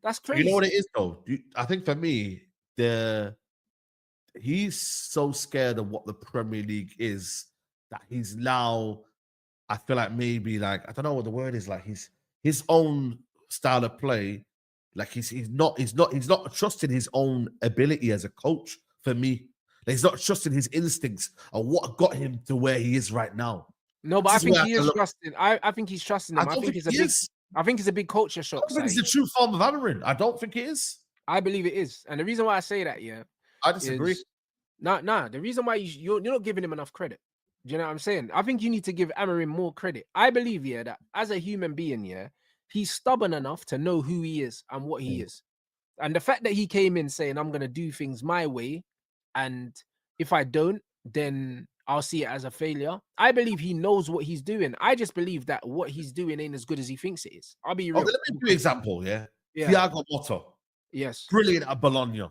That's You know what crazy. it is though? I think for me, he's so scared of what the Premier League is that he's now. I feel like maybe like I don't know what the word is. Like his own style of play. Like he's not trusting his own ability as a coach. For me, like, he's not trusting his instincts and what got him to where he is right now. No, but This I is think where I he can is look. trusting. I think he's trusting I them. I don't think think it's a he big. is. I think it's a big culture I shock, don't think it's Saeed. the true form of Amorim. I don't think it is. I believe it is, and the reason why I say that, yeah, I disagree. is nah. The reason why you're not giving him enough credit. Do you know what I'm saying? I think you need to give Amorim more credit. I believe, yeah, that as a human being, yeah, he's stubborn enough to know who he is and what he is. And the fact that he came in saying, I'm gonna do things my way, and if I don't, then I'll see it as a failure. I believe he knows what he's doing. I just believe that what he's doing ain't as good as he thinks it is. I'll be Okay, real. let me give you an example. Yeah, Yeah. Thiago Motta, Yes. brilliant at Bologna. Yeah.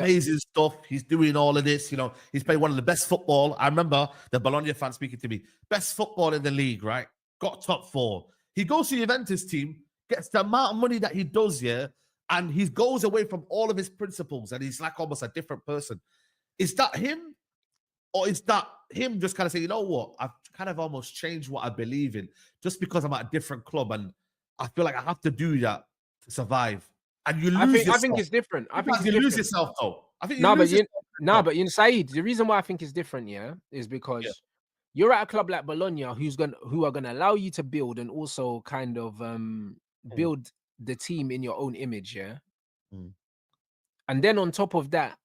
Amazing stuff. He's doing all of this. You know, he's playing one of the best football. I remember the Bologna fan speaking to me. Best football in the league, right? Got top four. He goes to the Juventus team, gets the amount of money that he does, yeah, and he goes away from all of his principles, and he's like almost a different person. Is that him? Or is that him just kind of saying, you know what? I've kind of almost changed what I believe in just because I'm at a different club and I feel like I have to do that to survive. And you lose I think yourself. it's different. I think Sometimes it's you lose different. yourself, though. I think you No, but lose you yourself. no, but in Saeed, the reason why I think it's different, yeah, is Yeah. because you're at a club like Bologna who are gonna allow you to build and also kind of Mm, build the team in your own image, yeah. mm. And then on top of that,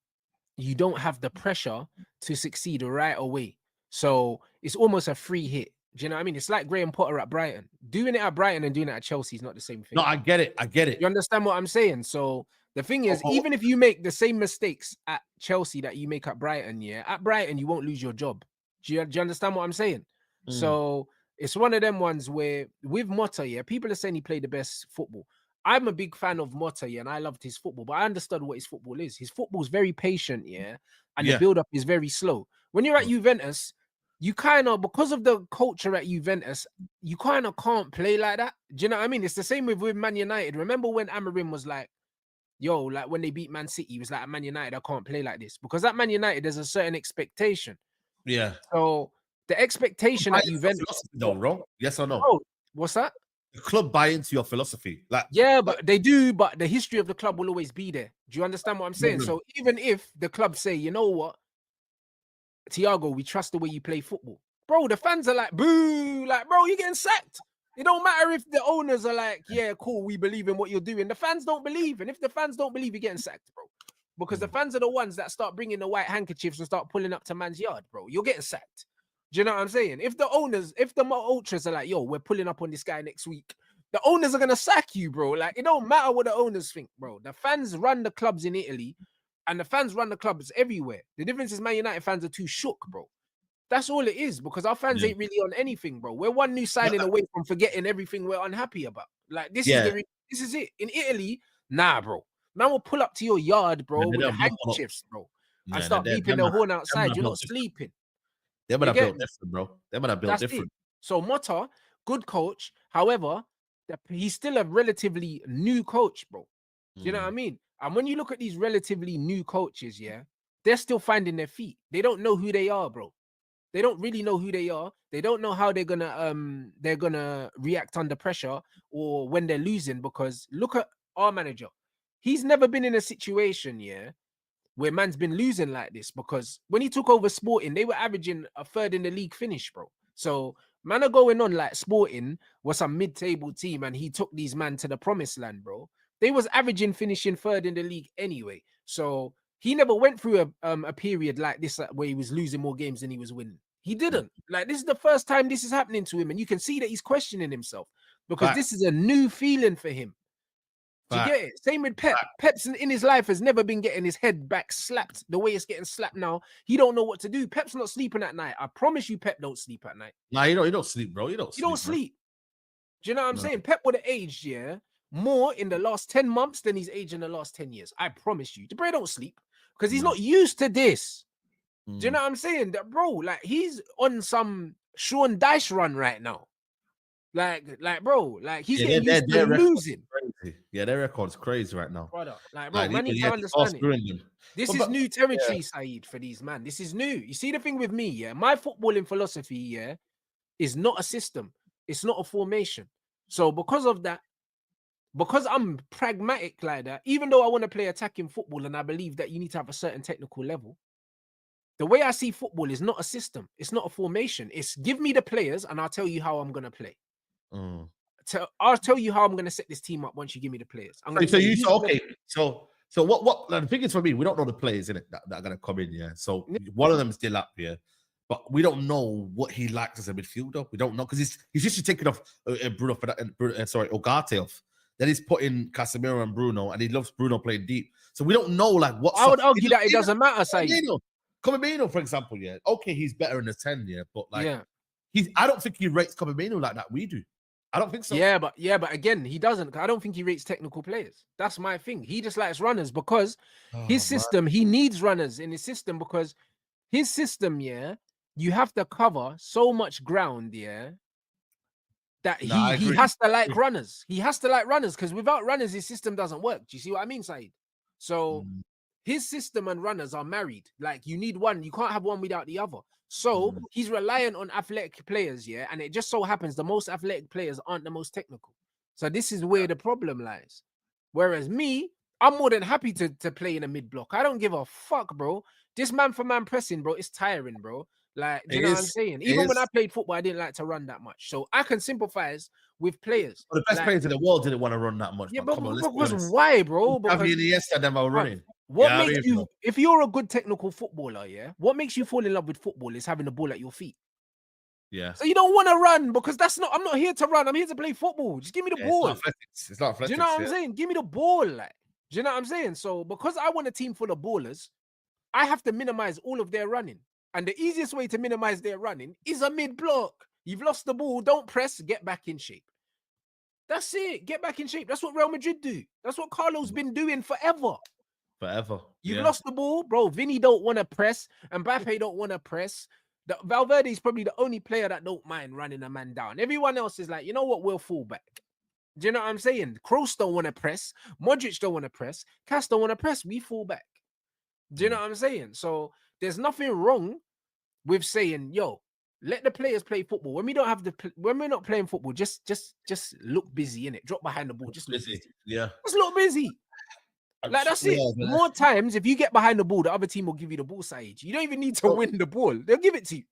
you don't have the pressure to succeed right away. So it's almost a free hit. Do you know what I mean? It's like Graham Potter at Brighton. Doing it at Brighton and doing it at Chelsea is not the same No, thing. I get it. I get You it. understand what I'm saying? So the thing is, Oh, even if you make the same mistakes at Chelsea that you make at Brighton, yeah, at Brighton you won't lose your job. Do you understand what I'm saying? mm, So it's one of them ones where with Motta, yeah, people are saying he played the best football. I'm a big fan of Motta, yeah, and I loved his football, but I understood what his football is. His football is very patient, yeah, and the yeah. build-up is very slow. When you're at Mm. Juventus, you kind of, because of the culture at Juventus, you kind of can't play like that. Do you know what I mean? It's the same with Man United. Remember when Amorim was like, yo, like when they beat Man City, he was like, at Man United, I can't play like this. Because at Man United, there's a certain expectation. Yeah. So the expectation Buy at into your Juventus, philosophy, though, bro. Yes or no? bro, what's that? The club buy into your philosophy. Like, Yeah, but they do, but the history of the club will always be there. Do you understand what I'm saying? problem. So even if the club say, you know what, Thiago, we trust the way you play football. Bro, the fans are like, boo, like, bro, you're getting sacked. It don't matter if the owners are like, yeah, cool, we believe in what you're doing. The fans don't believe. And if the fans don't believe, you're getting sacked, bro. Because the fans are the ones that start bringing the white handkerchiefs and start pulling up to man's yard, bro. You're getting sacked. Do you know what I'm saying? If the owners, if the ultras are like, yo, we're pulling up on this guy next week, the owners are going to sack you, bro. Like, it don't matter what the owners think, bro. The fans run the clubs in Italy and the fans run the clubs everywhere. The difference is Man United fans are too shook, bro. That's all it is, because our fans Yeah. ain't really on anything, bro. We're one new signing away from forgetting everything we're unhappy about. Like, this Yeah. is it. In Italy, nah, bro. Man will pull up to your yard, bro, They with the don't build up. handkerchiefs, bro, and Yeah, start beeping the horn outside. You're not sleeping. They might You have get built me? different, bro. They might have built That's it. different. So Motta, good coach. However, he's still a relatively new coach, bro. Do you know what I mean? And when you look at these relatively new coaches, yeah, they're still finding their feet. They don't know who they are, bro. They don't really know who they are. They don't know how they're gonna react under pressure or when they're losing. Because look at our manager. He's never been in a situation, yeah, where man's been losing like this, because when he took over Sporting, they were averaging a third in the league finish, bro. So man are going on like Sporting was a mid-table team and he took these man to the promised land, bro. They was averaging finishing third in the league anyway. So he never went through a period like this where he was losing more games than he was winning. He didn't. Like, this is the first time this is happening to him, and you can see that he's questioning himself because Fact. this is a new feeling for him. Do you Fact. get it? Same with Pep. Pep's in his life has never been getting his head back slapped the way it's getting slapped now. He don't know what to do. Pep's not sleeping at night. I promise you, Pep don't sleep at night. Nah, you don't sleep, bro. You don't You sleep, don't man. sleep. Do you know what I'm No. saying? Pep would have aged, yeah, more in the last 10 months than he's aged in the last 10 years. I promise you. The bro don't sleep because he's No. not used to this. Do you Mm. know what I'm saying? That bro, like, he's on some Sean Dyche run right now. Like, bro, like, he's Yeah, getting used to their record losing. crazy. Yeah, their record's crazy right now. brother. Like, bro, Like, man need to yeah, all understand it. screwing them. This is But new yeah, territory, Saeed, for these man. This is new. You see the thing with me, yeah. My footballing philosophy, yeah, is not a system. It's not a formation. So because of that, because I'm pragmatic like that, even though I want to play attacking football and I believe that you need to have a certain technical level, the way I see football is not a system. It's not a formation. It's give me the players and I'll tell you how I'm gonna play. I'll tell you how I'm gonna set this team up once you give me the players. I'm gonna So say you who's so gonna- okay. So what like, the thing is for me, we don't know the players in it that are gonna come in, yeah. So Yeah. one of them is still up here, but we don't know what he likes as a midfielder. We don't know because he's just taking off Bruno for that, Ugarte off. Then he's putting Casemiro and Bruno, and he loves Bruno playing deep. So we don't know like what. I would argue that it doesn't matter, Saeed. Comamino, for example, yeah. Okay, he's better in the 10, yeah, but like Yeah. I don't think he rates Comamino like that we do. I don't think so. Yeah, but again, he doesn't. I don't think he rates technical players. That's my thing. He just likes runners because his system, he needs runners in his system because his system, yeah, you have to cover so much ground, yeah, that he has to like runners. He has to like runners because without runners, his system doesn't work. Do you see what I mean, Saeed? So his system and runners are married. Like you need one, you can't have one without the other. So he's reliant on athletic players, yeah. And it just so happens the most athletic players aren't the most technical. So this is where the problem lies. Whereas me, I'm more than happy to play in a mid block. I don't give a fuck, bro. This man for man pressing, bro, it's tiring, bro. Like, do you know what I'm saying? Even when I played football, I didn't like to run that much. So I can sympathize with players. Well, the best players in the world didn't want to run that much. Yeah, but why, bro? Because them are running. What makes you, if you're a good technical footballer, yeah, what makes you fall in love with football is having the ball at your feet. Yeah. So you don't want to run because I'm not here to run. I'm here to play football. Just give me the ball. It's not athletics. Do you know what I'm saying? Give me the ball. Like, do you know what I'm saying? So because I want a team full of ballers, I have to minimize all of their running. And the easiest way to minimize their running is a mid block. You've lost the ball. Don't press. Get back in shape. That's it. Get back in shape. That's what Real Madrid do. That's what Carlo's been doing forever. You've lost the ball, bro. Vinny don't want to press. Mbappe don't want to press. Valverde is probably the only player that don't mind running a man down. Everyone else is like, you know what? We'll fall back. Do you know what I'm saying? Kroos don't want to press. Modric don't want to press. Cass don't want to press. We fall back. Do you know what I'm saying? So there's nothing wrong with saying, yo, let the players play football. When we don't have when we're not playing football, just look busy in it. Drop behind the ball. Just look busy. Yeah. Just look busy. Like that's it. More times, if you get behind the ball, the other team will give you the ball side. You don't even need to win the ball. They'll give it to you.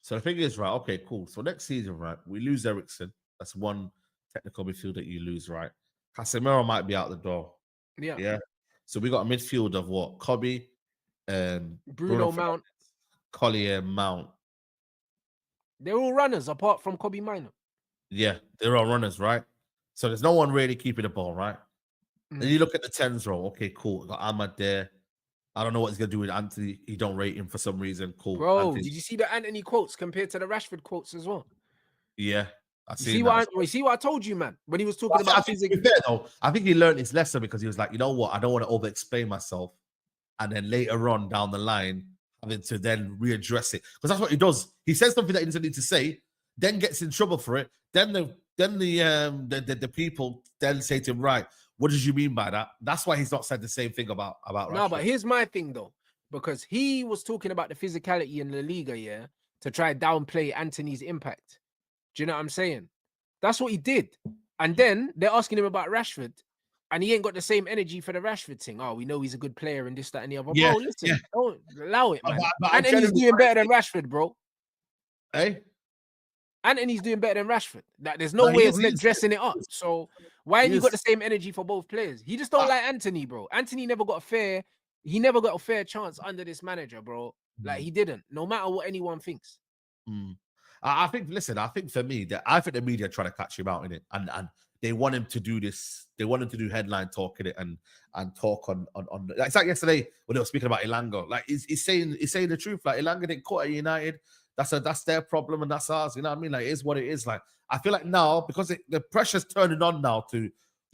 So the thing is, right? Okay, cool. So next season, right, we lose Eriksen. That's one technical midfield that you lose, right? Casemiro might be out the door. Yeah. So we got a midfield of what? Kobe, Bruno Mount, Collier, Mount. They're all runners apart from Kobe Minor. Yeah, they're all runners, right? So there's no one really keeping the ball, right? Then you look at the 10s row. Okay, cool. Got Ahmad there. I don't know what he's gonna do with Antony. He don't rate him for some reason. Cool. Bro, Antony's... did you see the Antony quotes compared to the Rashford quotes as well? Yeah, you see what I told you, man? When he was talking about physics. I think he learned his lesson because he was like, you know what? I don't want to over-explain myself, and then later on down the line having to then readdress it because that's what he does. He says something that he doesn't need to say, then gets in trouble for it. Then the people then say to him, right, what did you mean by that? That's why he's not said the same thing about Rashford. No, but here's my thing though, because he was talking about the physicality in La Liga, yeah, to try downplay Antony's impact. Do you know what I'm saying? That's what he did. And then they're asking him about Rashford, and he ain't got the same energy for the Rashford thing. Oh, we know he's a good player and this, that, and the other. Yeah, bro, listen, don't allow it, man. But Antony's doing better than Rashford, bro. Hey? Antony's doing better than Rashford. There's no way of dressing it up. So why have you got the same energy for both players? He just don't like Antony, bro. Antony never got a fair chance under this manager, bro. Like he didn't, no matter what anyone thinks. I think for me, I think the media try to catch him out in it, and they want him to do this. They want him to do headline talk in it and talk on. Like, it's like yesterday when they were speaking about Elanga. Like he's saying the truth. Like Elanga didn't cut at United. That's their problem and that's ours. You know what I mean? Like it is what it is. Like I feel like now because the pressure's turning on now to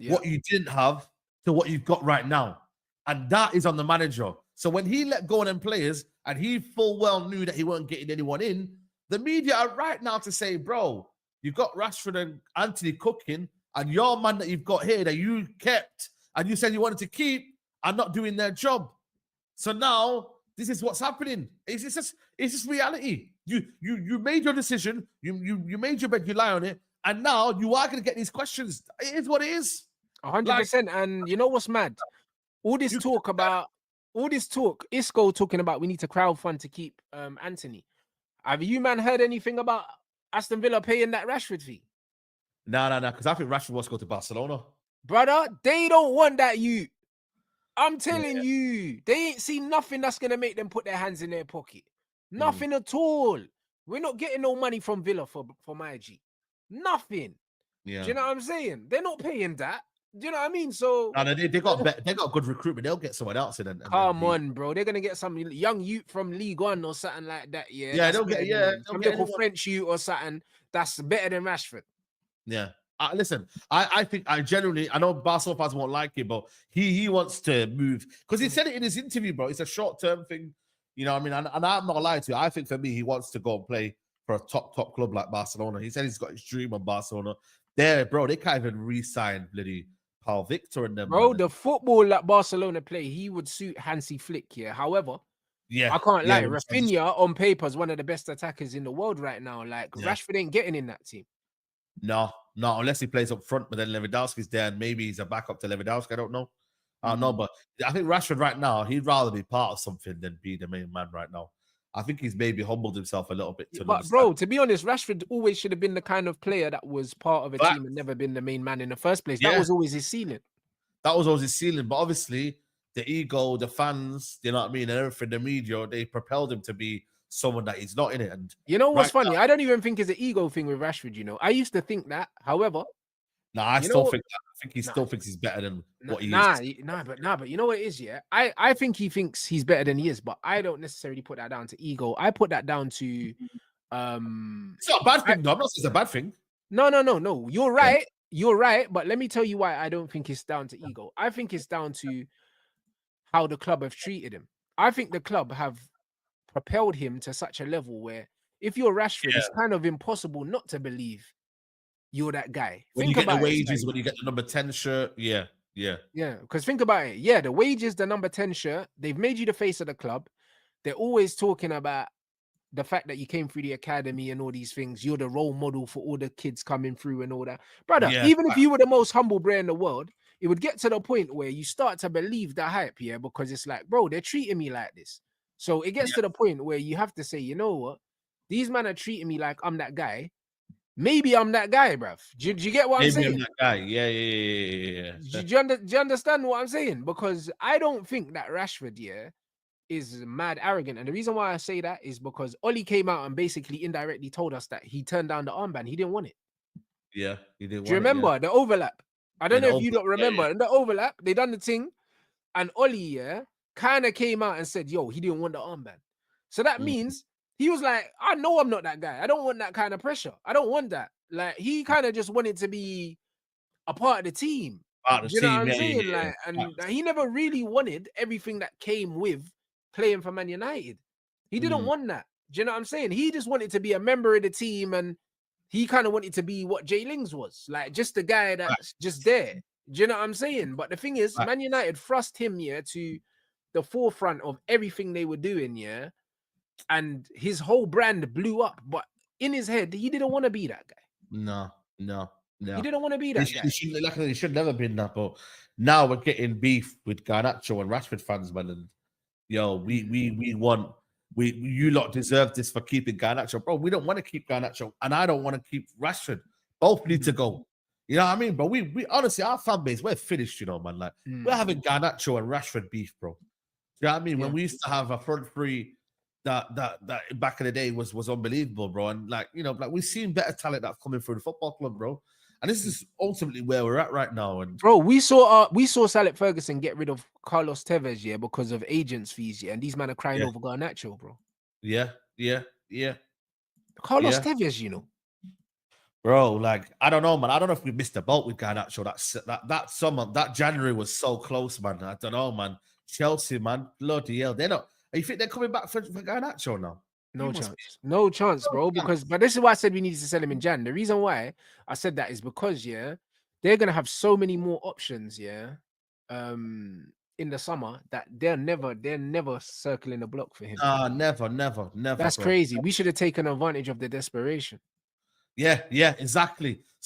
what you didn't have to what you've got right now, and that is on the manager. So when he let go of them players and he full well knew that he weren't getting anyone in, the media are right now to say, bro, you've got Rashford and Antony cooking. and your man that you've got here that you kept and you said you wanted to keep are not doing their job. So now this is what's happening. It's just reality. You made your decision. You made your bed. You lie on it, and now you are going to get these questions. It is what it is. 100%. And you know what's mad? All this talk, Isco talking about we need to crowdfund to keep Antony. Have you man heard anything about Aston Villa paying that Rashford fee? No, because I think Rashford wants to go to Barcelona. Brother, they don't want that you. I'm telling you, they ain't seen nothing that's going to make them put their hands in their pocket. Nothing at all. We're not getting no money from Villa for my G. Nothing. Yeah. Do you know what I'm saying? They're not paying that. Do you know what I mean? So no, they got good recruitment. They'll get someone else in. Come on, bro. They're gonna get some young youth from League One or something like that. Yeah, they'll get some little French youth or something that's better than Rashford. Yeah. Listen, I think I know Barcelona fans won't like it, but he wants to move because he said it in his interview, bro. It's a short-term thing, you know what I mean? And I'm not lying to you. I think for me, he wants to go and play for a top club like Barcelona. He said he's got his dream on Barcelona. There, bro, they can't even re-sign bloody Paul Victor and them. Bro, the football that Barcelona play, he would suit Hansi Flick, yeah. However, I can't lie. Rafinha on paper is one of the best attackers in the world right now. Like Rashford ain't getting in that team. No, unless he plays up front, but then Lewandowski's there and maybe he's a backup to Lewandowski. I don't know. But I think Rashford right now, he'd rather be part of something than be the main man right now. I think he's maybe humbled himself a little bit. But bro, to be honest, Rashford always should have been the kind of player that was part of a team and never been the main man in the first place. That was always his ceiling. That was always his ceiling. But obviously, the ego, the fans, you know what I mean, and everything, the media, they propelled him to be someone that he's not in it. And you know what's funny? I don't even think it's an ego thing with Rashford. You know, I used to think that. However, I think he still thinks he's better than what he is. But you know what it is, yeah. I think he thinks he's better than he is, but I don't necessarily put that down to ego. I put that down to It's not a bad thing, though. I'm not saying it's a bad thing. No. You're right. You're right. But let me tell you why I don't think it's down to ego. I think it's down to how the club have treated him. I think the club have propelled him to such a level where if you're Rashford, it's kind of impossible not to believe you're that guy. When you get the wages, when you get the number 10 shirt, yeah. Because think about it. Yeah, the wages, the number 10 shirt, they've made you the face of the club. They're always talking about the fact that you came through the academy and all these things. You're the role model for all the kids coming through and all that. Brother, even if you were the most humble brain in the world, it would get to the point where you start to believe the hype, because it's like, bro, they're treating me like this. So it gets to the point where you have to say, you know what? These men are treating me like I'm that guy. Maybe I'm that guy, bruv. Do you get what I'm saying? I'm that guy. Yeah. Do you understand what I'm saying? Because I don't think that Rashford, is mad arrogant. And the reason why I say that is because Oli came out and basically indirectly told us that he turned down the armband. He didn't want it. Yeah, he didn't want it. Do you remember the overlap? I don't know if you don't remember. In the overlap, they done the thing, and Oli, kind of came out and said, yo, he didn't want the armband. So that means he was like, I know I'm not that guy. I don't want that kind of pressure. I don't want that. Like, he kind of just wanted to be a part of the team. You know what I'm saying? Like, and he never really wanted everything that came with playing for Man United. He didn't want that. Do you know what I'm saying? He just wanted to be a member of the team, and he kind of wanted to be what Jay Lings was, like just the guy that's just there. Do you know what I'm saying? But the thing is, Man United thrust him to the forefront of everything they were doing, and his whole brand blew up. But in his head, he didn't want to be that guy. No. He didn't want to be that guy. He should never been that. But now we're getting beef with Garnacho and Rashford fans, man. And you lot deserve this for keeping Garnacho, bro. We don't want to keep Garnacho, and I don't want to keep Rashford. Both need to go. You know what I mean? But we honestly, our fan base, we're finished, man. Like we're having Garnacho and Rashford beef, bro. You know what I mean? When we used to have a front three that back in the day was unbelievable, bro. And like we've seen better talent that's coming through the football club, bro. And this is ultimately where we're at right now. And bro, we saw Saleh Ferguson get rid of Carlos Tevez, because of agents' fees, and these men are crying over Garnacho, bro. Yeah. Carlos Tevez, bro. Like I don't know, man. I don't know if we missed the boat with Garnacho. That summer, that January was so close, man. I don't know, man. Chelsea, man, bloody hell, they're not. You think they're coming back for Garnacho now? No chance, bro. But this is why I said we needed to sell him in Jan. The reason why I said that is because they're gonna have so many more options, yeah. In the summer that they're never circling the block for him. Never, never, never, That's bro. crazy. We should have taken advantage of the desperation. Yeah, exactly.